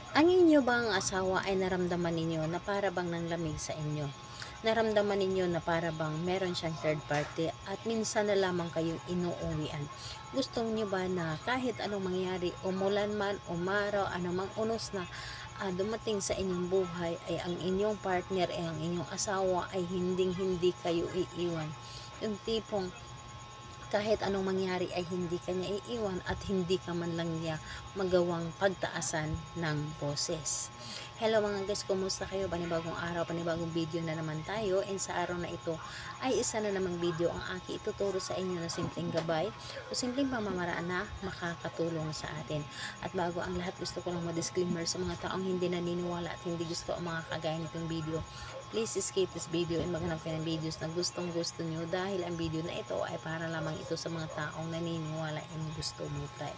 Ang inyo bang asawa ay naramdaman ninyo na para bang nanlamig sa inyo? Naramdaman ninyo na para bang meron siyang third party at minsan na lamang kayong inuuwian? Gusto niyo ba na kahit anong mangyari, umulan man, umaraw, anumang unos na dumating sa inyong buhay ay ang inyong partner ay ang inyong asawa ay hinding-hindi kayo iiwan? Yung tipong kahit anong mangyari ay hindi kanya iiwan at hindi ka man lang niya magawang pagtaasan ng boses. Hello mga guys, kumusta kayo? Panibagong araw, panibagong video na naman tayo, and sa araw na ito ay isa na namang video ang aking ituturo sa inyo na simpleng gabay o simpleng pamamaraan na makakatulong sa atin. At bago ang lahat, gusto ko lang ma-disclaimer sa mga taong hindi naniniwala at hindi gusto ang mga kagaya nitong video. Please skip this video and maghanap kayo ng videos na gustong gusto nyo, dahil ang video na ito ay para lamang ito sa mga taong naniniwala and gusto mo try.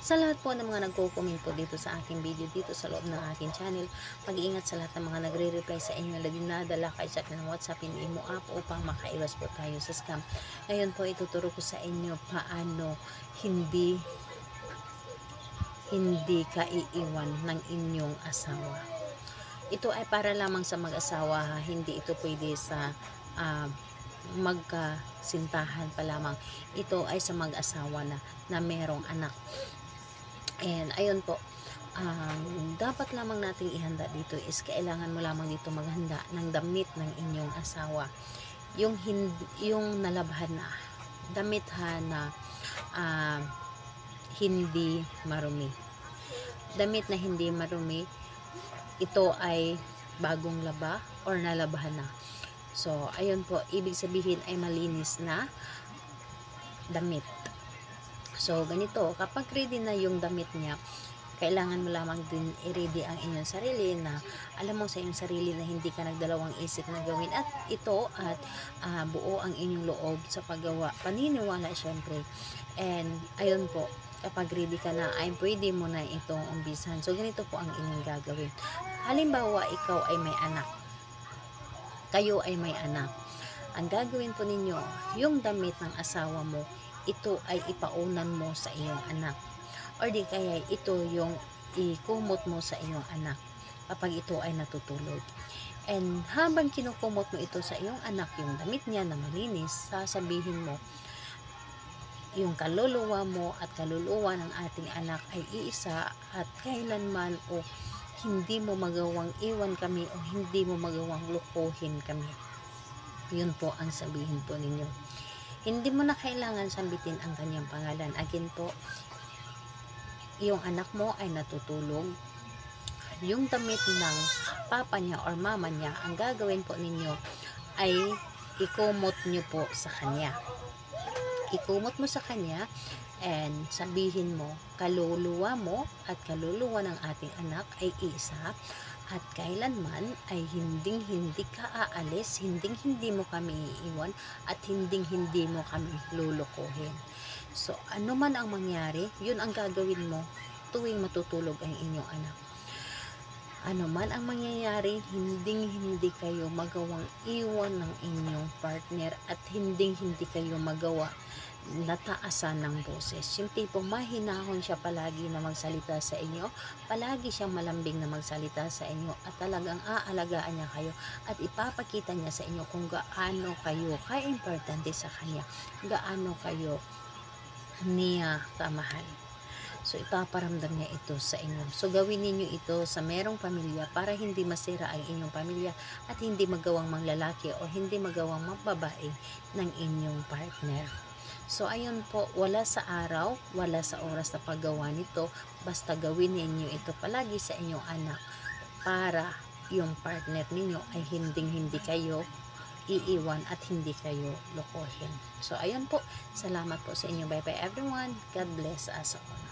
Sa lahat po ng mga nagko-comment po dito sa aking video dito sa loob ng aking channel, mag-iingat sa lahat ng mga nagre-reply sa inyo na dinadala kay chat ng WhatsApp in Imo app upang makaiwas po tayo sa scam. Ngayon po ituturo ko sa inyo paano hindi ka iiwan ng inyong asawa. Ito ay para lamang sa mag-asawa, hindi ito pwede sa magkasintahan pa lamang. Ito ay sa mag-asawa na merong anak. And ayun po, dapat lamang nating ihanda dito is kailangan mo lamang dito maghanda ng damit ng inyong asawa. Yung nalabhan na damit na hindi marumi. Damit na hindi marumi, ito ay bagong laba or nalabahan na. So, ayun po, ibig sabihin ay malinis na damit. So, ganito, kapag ready na yung damit niya, kailangan mo lamang din i-ready ang inyong sarili na alam mo sa inyong sarili na hindi ka nagdalawang isip na gawin at ito at buo ang inyong loob sa paggawa. Paniniwala syempre. And ayun po, kapag ready ka na ay pwede mo na itong umpisahan. So, ganito po ang inyong gagawin. Halimbawa, ikaw ay may anak. Kayo ay may anak. Ang gagawin po ninyo, yung damit ng asawa mo, ito ay ipaunan mo sa iyong anak. Or di kaya ito yung ikumot mo sa iyong anak kapag ito ay natutulog. And habang kinukumot mo ito sa iyong anak, yung damit niya na malinis, sasabihin mo, yung kaluluwa mo at kaluluwa ng ating anak ay iisa at kailanman o hindi mo magawang iwan kami o hindi mo magawang lukuhin kami. Yun po ang sabihin po ninyo. Hindi mo na kailangan sambitin ang kanyang pangalan. Again po, yung anak mo ay natutulog. Yung damit ng papa niya or mama niya, ang gagawin po ninyo ay ikumot nyo po sa kanya. Ikumot mo sa kanya and sabihin mo, kaluluwa mo at kaluluwa ng ating anak ay isa at kailanman ay hindi ka aalis, hindi mo kami iiwan at hindi mo kami lulukuhin. So, ano man ang mangyari, yun ang gagawin mo tuwing matutulog ang inyong anak. Ano man ang mangyayari, hindi kayo magawang iwan ng inyong partner at hindi kayo magawa nataasan ng boses. Yung tipong mahinahon siya palagi na magsalita sa inyo, palagi siyang malambing na magsalita sa inyo at talagang aalagaan niya kayo at ipapakita niya sa inyo kung gaano kayo ka-importante sa kanya, gaano kayo niya kamahal. So, ipaparamdam niya ito sa inyo. So, gawin ninyo ito sa merong pamilya para hindi masira ang inyong pamilya at hindi magawang manglalaki o hindi magawang mababae ng inyong partner. So, ayun po, wala sa araw, wala sa oras na paggawa nito, basta gawin ninyo ito palagi sa inyong anak para yung partner ninyo ay hindi kayo iiwan at hindi kayo lokohin. So, ayun po, salamat po sa inyo. Bye bye everyone. God bless us all.